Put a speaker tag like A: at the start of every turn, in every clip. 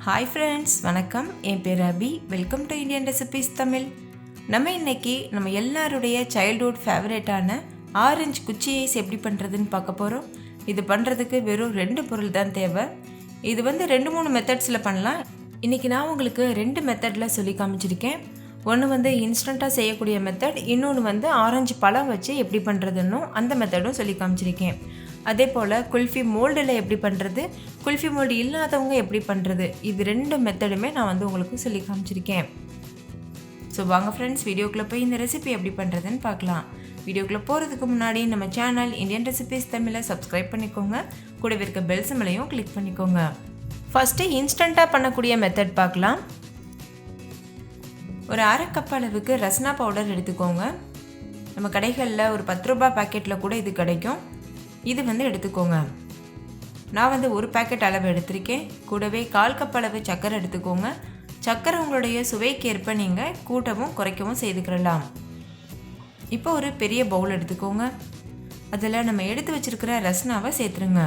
A: Hi friends, வணக்கம். என் பேர் Abhi. Welcome to Indian recipes Tamil. நம்ம இன்னைக்கு நம்ம எல்லாருடைய சைல்ட்ஹுட் ஃபேவரட்டான ஆரஞ்சு குச்சி ஐஸ் எப்படி பண்ணுறதுன்னு பார்க்க போகிறோம். இது பண்ணுறதுக்கு வெறும் 2 பொருள் தான் தேவை. இது 2-3 மெத்தட்ஸில் பண்ணலாம். இன்றைக்கி நான் உங்களுக்கு 2 மெத்தடில் சொல்லி காமிச்சிருக்கேன். ஒன்று இன்ஸ்டண்ட்டாக செய்யக்கூடிய மெத்தட், இன்னொன்று ஆரஞ்சு பழம் வச்சு எப்படி பண்ணுறதுன்னு அந்த மெத்தடும் சொல்லி காமிச்சிருக்கேன். அதே போல் குல்ஃபி மோல்டில் எப்படி பண்ணுறது, குல்ஃபி மோல்டு இல்லாதவங்க எப்படி பண்ணுறது, இது 2 மெத்தடுமே நான் உங்களுக்கு சொல்லி காமிச்சிருக்கேன். ஸோ வாங்க ஃப்ரெண்ட்ஸ், வீடியோக்குள்ளே போய் இந்த ரெசிபி எப்படி பண்ணுறதுன்னு பார்க்கலாம். வீடியோக்குள்ளே போகிறதுக்கு முன்னாடி நம்ம சேனல் இந்தியன் ரெசிபீஸ் தமிழை சப்ஸ்கிரைப் பண்ணிக்கோங்க, கூடவே இருக்க பெல் சிம்பலையும் கிளிக் பண்ணிக்கோங்க. ஃபஸ்ட்டு இன்ஸ்டண்ட்டாக பண்ணக்கூடிய மெத்தட் பார்க்கலாம். ஒரு 1/2 கப் அளவுக்கு ரஸ்னா பவுடர் எடுத்துக்கோங்க. நம்ம கடைகளில் ஒரு 10 ரூபாய் பாக்கெட்டில் கூட இது கிடைக்கும். இது எடுத்துக்கோங்க. நான் ஒரு பேக்கெட் அளவு எடுத்திருக்கேன். கூடவே 1/4 கப் அளவு சர்க்கரை எடுத்துக்கோங்க. சர்க்கரை உங்களுடைய சுவைக்கேற்ப நீங்கள் கூட்டவும் குறைக்கவும் செய்துக்கிடலாம். இப்போ ஒரு பெரிய பவுல் எடுத்துக்கோங்க. அதில் நம்ம எடுத்து வச்சிருக்கிற ரஸ்னாவை சேர்த்துருங்க.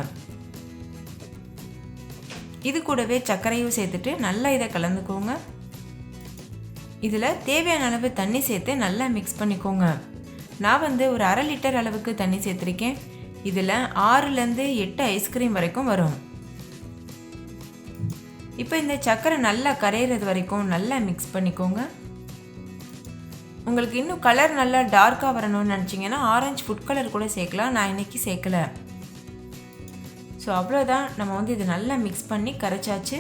A: இது கூடவே சர்க்கரையும் சேர்த்துட்டு நல்லா இதை கலந்துக்கோங்க. இதில் தேவையான அளவு தண்ணி சேர்த்து நல்லா மிக்ஸ் பண்ணிக்கோங்க. நான் ஒரு 1/2 லிட்டர் அளவுக்கு தண்ணி சேர்த்துருக்கேன். இதில் 6லேருந்து 8 ஐஸ்கிரீம் வரைக்கும் வரும். இப்போ இந்த சர்க்கரை நல்லா கரையிறது வரைக்கும் நல்லா மிக்ஸ் பண்ணிக்கோங்க. உங்களுக்கு இன்னும் கலர் நல்லா டார்க்காக வரணும்னு நினச்சிங்கன்னா ஆரஞ்சு ஃபுட் கலர் கூட சேர்க்கலாம். நான் இன்றைக்கி சேர்க்கலை. ஸோ அவ்வளோதான், நம்ம இது நல்லா மிக்ஸ் பண்ணி கரைச்சாச்சு.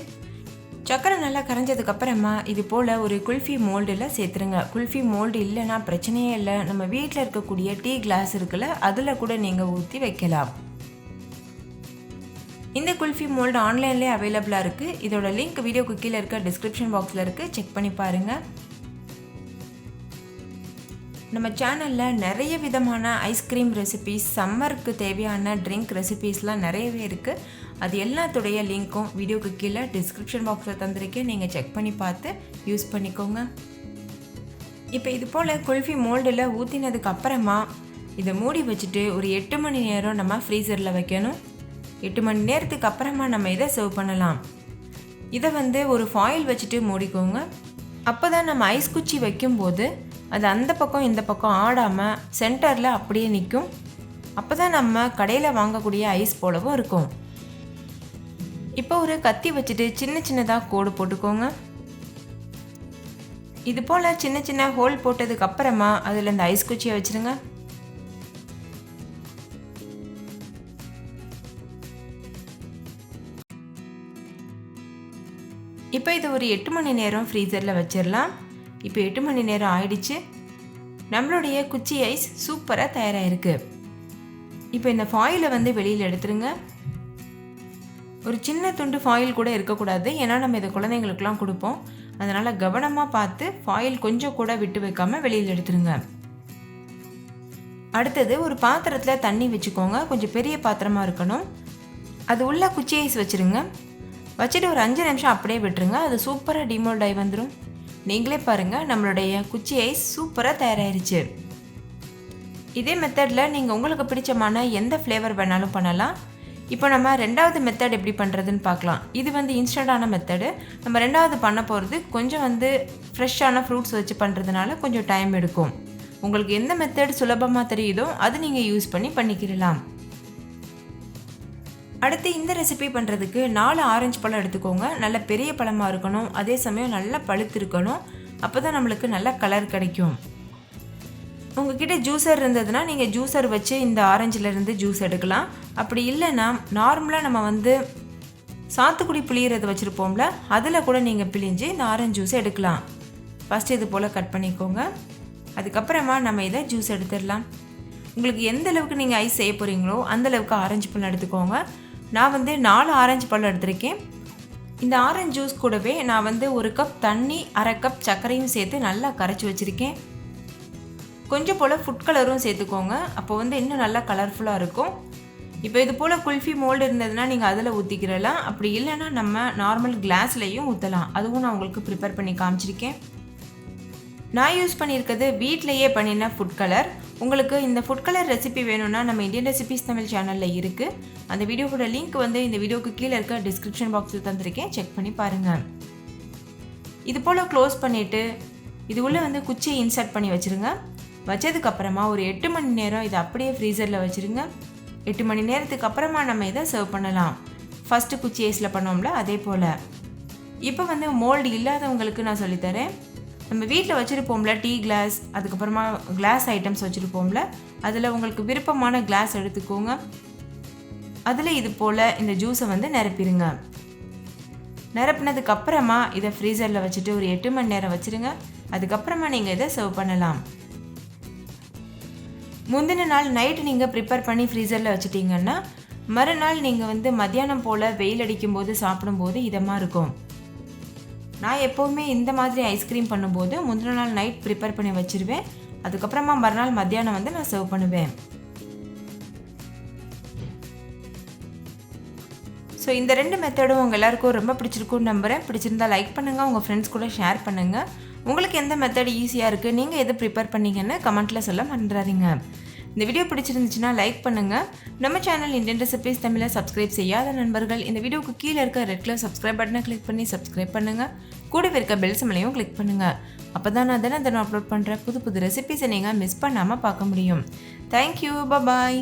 A: சர்க்கரை நல்லா கரைஞ்சதுக்கப்புறமா இது போல் ஒரு குல்ஃபி மோல்டில் சேர்த்துருங்க. குல்ஃபி மோல்டு இல்லைன்னா பிரச்சனையே இல்லை. நம்ம வீட்டில் இருக்கக்கூடிய டீ கிளாஸ் இருக்குல்ல, அதில் கூட நீங்கள் ஊற்றி வைக்கலாம். இந்த குல்ஃபி மோல்டு ஆன்லைன்லேயே அவைலபிளாக இருக்குது. இதோட லிங்க் வீடியோக்கு கீழே இருக்க டிஸ்கிரிப்ஷன் பாக்ஸில் இருக்குது, செக் பண்ணி பாருங்கள். நம்ம சேனலில் நிறைய விதமான ஐஸ்கிரீம் ரெசிபீஸ், சம்மருக்கு தேவையான ட்ரிங்க் ரெசிபீஸ்லாம் நிறையவே இருக்குது. அது எல்லாத்துடைய லிங்க்கும் வீடியோக்கு கீழே டிஸ்கிரிப்ஷன் பாக்ஸில் தந்திருக்கேன். நீங்கள் செக் பண்ணி பார்த்து யூஸ் பண்ணிக்கோங்க. இப்போ இது போல் குல்ஃபி மோல்டில் ஊற்றினதுக்கு அப்புறமா இதை மூடி வச்சுட்டு ஒரு 8 மணி நேரம் நம்ம ஃப்ரீசரில் வைக்கணும். 8 மணி நேரத்துக்கு அப்புறமா நம்ம இதை சர்வ் பண்ணலாம். இதை ஒரு ஃபாயில் வச்சுட்டு மூடிக்கோங்க. அப்போ தான் நம்ம ஐஸ் குச்சி வைக்கும்போது அது அந்த பக்கம் இந்த பக்கம் ஆடாமல் சென்டரில் அப்படியே நிற்கும். அப்போ தான் நம்ம கடையில் வாங்கக்கூடிய ஐஸ் போலவும் இருக்கும். இப்போ ஒரு கத்தி வச்சுட்டு சின்ன சின்னதாக கோடு போட்டுக்கோங்க. இது போல் சின்ன சின்ன ஹோல் போட்டதுக்கு அப்புறமா அதில் இந்த ஐஸ் குச்சியை வச்சுருங்க. இப்போ இது ஒரு 8 மணி நேரம் ஃப்ரீசரில் வச்சிடலாம். இப்போ 8 மணி நேரம் ஆயிடுச்சு. நம்மளுடைய குச்சி ஐஸ் சூப்பராக தயாராகிருக்கு. இப்போ இந்த ஃபாயிலை வெளியில் எடுத்துருங்க. ஒரு சின்ன துண்டு ஃபாயில் கூட இருக்கக்கூடாது, ஏன்னா நம்ம இதை குழந்தைங்களுக்குலாம் கொடுப்போம். அதனால் கவனமாக பார்த்து ஃபாயில் கொஞ்சம் கூட விட்டு வைக்காமல் வெளியில் எடுத்துருங்க. அடுத்தது ஒரு பாத்திரத்தில் தண்ணி வச்சுக்கோங்க. கொஞ்சம் பெரிய பாத்திரமாக இருக்கணும். அது உள்ள குச்சி ஐஸ் வச்சுருங்க. வச்சுட்டு ஒரு 5 நிமிஷம் அப்படியே விட்டுருங்க. அது சூப்பராக டிமோல்ட் ஆகி வந்துடும். நீங்களே பாருங்கள், நம்மளுடைய குச்சி ஐஸ் சூப்பராக தயாராகிருச்சு. இதே மெத்தடில் நீங்கள் உங்களுக்கு பிடிச்சமான எந்த ஃப்ளேவர் வேணாலும் பண்ணலாம். இப்போ நம்ம 2வது மெத்தட் எப்படி பண்ணுறதுன்னு பார்க்கலாம். இது இன்ஸ்டண்ட்டான மெத்தடு. நம்ம 2வது பண்ண போகிறது கொஞ்சம் ஃப்ரெஷ்ஷான ஃப்ரூட்ஸ் வச்சு பண்ணுறதுனால கொஞ்சம் டைம் எடுக்கும். உங்களுக்கு எந்த மெத்தட் சுலபமாக தெரியுதோ அது நீங்கள் யூஸ் பண்ணிக்கிடலாம். அடுத்து இந்த ரெசிபி பண்ணுறதுக்கு 4 ஆரஞ்சு பழம் எடுத்துக்கோங்க. நல்ல பெரிய பழமாக இருக்கணும், அதே சமயம் நல்லா பழுத்து இருக்கணும். அப்போ தான் நம்மளுக்கு நல்ல கலர் கிடைக்கும். உங்ககிட்ட ஜூஸர் இருந்ததுன்னா நீங்கள் ஜூஸர் வச்சு இந்த ஆரஞ்சிலேருந்து ஜூஸ் எடுக்கலாம். அப்படி இல்லைன்னா நார்மலாக நம்ம சாத்துக்குடி பிழியறது வச்சுருப்போம்ல, அதில் கூட நீங்கள் பிழிஞ்சு இந்த ஆரஞ்சு ஜூஸ் எடுக்கலாம். ஃபஸ்ட்டு இது போல் கட் பண்ணிக்கோங்க. அதுக்கப்புறமா நம்ம இதை ஜூஸ் எடுத்துடலாம். உங்களுக்கு எந்த அளவுக்கு நீங்கள் ஐஸ் செய்ய போகிறீங்களோ அந்தளவுக்கு ஆரஞ்சு பழம் எடுத்துக்கோங்க. நான் 4 ஆரஞ்சு பழம் எடுத்திருக்கேன். இந்த ஆரஞ்சு ஜூஸ் கூடவே நான் 1 கப் தண்ணி, 1/2 கப் சர்க்கரையும் சேர்த்து நல்லா கரைச்சி வச்சுருக்கேன். கொஞ்சம் போல் ஃபுட் கலரும் சேர்த்துக்கோங்க. அப்போ இன்னும் நல்லா கலர்ஃபுல்லாக இருக்கும். இப்போ இது போல் குல்ஃபி மோல்டு இருந்ததுன்னா நீங்கள் அதில் ஊற்றிக்கிறலாம். அப்படி இல்லைன்னா நம்ம நார்மல் கிளாஸ்லேயும் ஊற்றலாம். அதுவும் நான் உங்களுக்கு ப்ரிப்பேர் பண்ணி காமிச்சிருக்கேன். நான் யூஸ் பண்ணியிருக்கிறது வீட்டிலையே பண்ணின ஃபுட் கலர். உங்களுக்கு இந்த ஃபுட் கலர் ரெசிபி வேணும்னா நம்ம இந்தியன் ரெசிபிஸ் தமிழ் சேனலில் இருக்குது. அந்த வீடியோவோட லிங்க் வந்து இந்த வீடியோக்கு கீழே இருக்க டிஸ்கிரிப்ஷன் பாக்ஸில் தந்திருக்கேன், செக் பண்ணி பாருங்கள். இது போல் க்ளோஸ் பண்ணிவிட்டு இது உள்ளே வந்து குச்சியை இன்சர்ட் பண்ணி வச்சுருங்க. வச்சதுக்கப்புறமா ஒரு 8 மணி நேரம் இதை அப்படியே ஃப்ரீசரில் வச்சுருங்க. 8 மணி நேரத்துக்கு அப்புறமா நம்ம இதை சர்வ் பண்ணலாம். ஃபஸ்ட்டு குச்சி ஐஸில் பண்ணோம்ல அதே போல். இப்போ வந்து மோல்டு இல்லாதவங்களுக்கு நான் சொல்லித்தரேன். நம்ம வீட்டில் வச்சுருப்போம்ல டீ கிளாஸ், அதுக்கப்புறமா கிளாஸ் ஐட்டம்ஸ் வச்சுருப்போம்ல, அதில் உங்களுக்கு விருப்பமான கிளாஸ் எடுத்துக்கோங்க. அதில் இது போல் இந்த ஜூஸை வந்து நிரப்பிடுங்க. நிரப்பினதுக்கு அப்புறமா இதை ஃப்ரீசரில் வச்சுட்டு ஒரு 8 மணி நேரம் வச்சுருங்க. அதுக்கப்புறமா நீங்கள் இதை சர்வ் பண்ணலாம். முந்தின நாள் நைட்டு நீங்கள் ப்ரிப்பேர் பண்ணி ஃப்ரீசரில் வச்சுட்டிங்கன்னா மறுநாள் நீங்கள் வந்து மத்தியானம் போல் வெயில் அடிக்கும்போது சாப்பிடும்போது இதமாக இருக்கும். நான் எப்போவுமே இந்த மாதிரி ஐஸ்கிரீம் பண்ணும்போது முந்தின நாள் நைட் ப்ரிப்பேர் பண்ணி வச்சுருவேன். அதுக்கப்புறமா மறுநாள் மத்தியானம் வந்து நான் சர்வ் பண்ணுவேன். ஸோ இந்த 2 மெத்தடும் உங்கள் எல்லாருக்கும் ரொம்ப பிடிச்சிருக்குன்னு நம்புகிறேன். பிடிச்சிருந்தா லைக் பண்ணுங்கள், உங்கள் ஃப்ரெண்ட்ஸ் கூட ஷேர் பண்ணுங்கள். உங்களுக்கு எந்த மெத்தட் ஈஸியாக இருக்குது, நீங்கள் எது ப்ரிப்பேர் பண்ணிங்கன்னு கமெண்ட்டில் சொல்ல மறந்துடாதீங்க. இந்த வீடியோ பிடிச்சிருந்துச்சுன்னா லைக் பண்ணுங்கள். நம்ம சேனல் இந்தியன் ரெசிபிஸ் தமிழை சப்ஸ்கிரைப் செய்யாத நண்பர்கள் இந்த வீடியோக்கு கீழே இருக்க ரெட் கலர் சப்ஸ்கிரைப் பட்டனை கிளிக் பண்ணி சப்ஸ்கிரைப் பண்ணுங்கள். கூடவே இருக்க பெல் சிம்பலையும் கிளிக் பண்ணுங்கள். அப்போ தான் நான் தினம் அப்லோட் பண்ணுற புது புது ரெசிபிஸை நீங்கள் மிஸ் பண்ணாமல் பார்க்க முடியும். தேங்க்யூ, பாய்.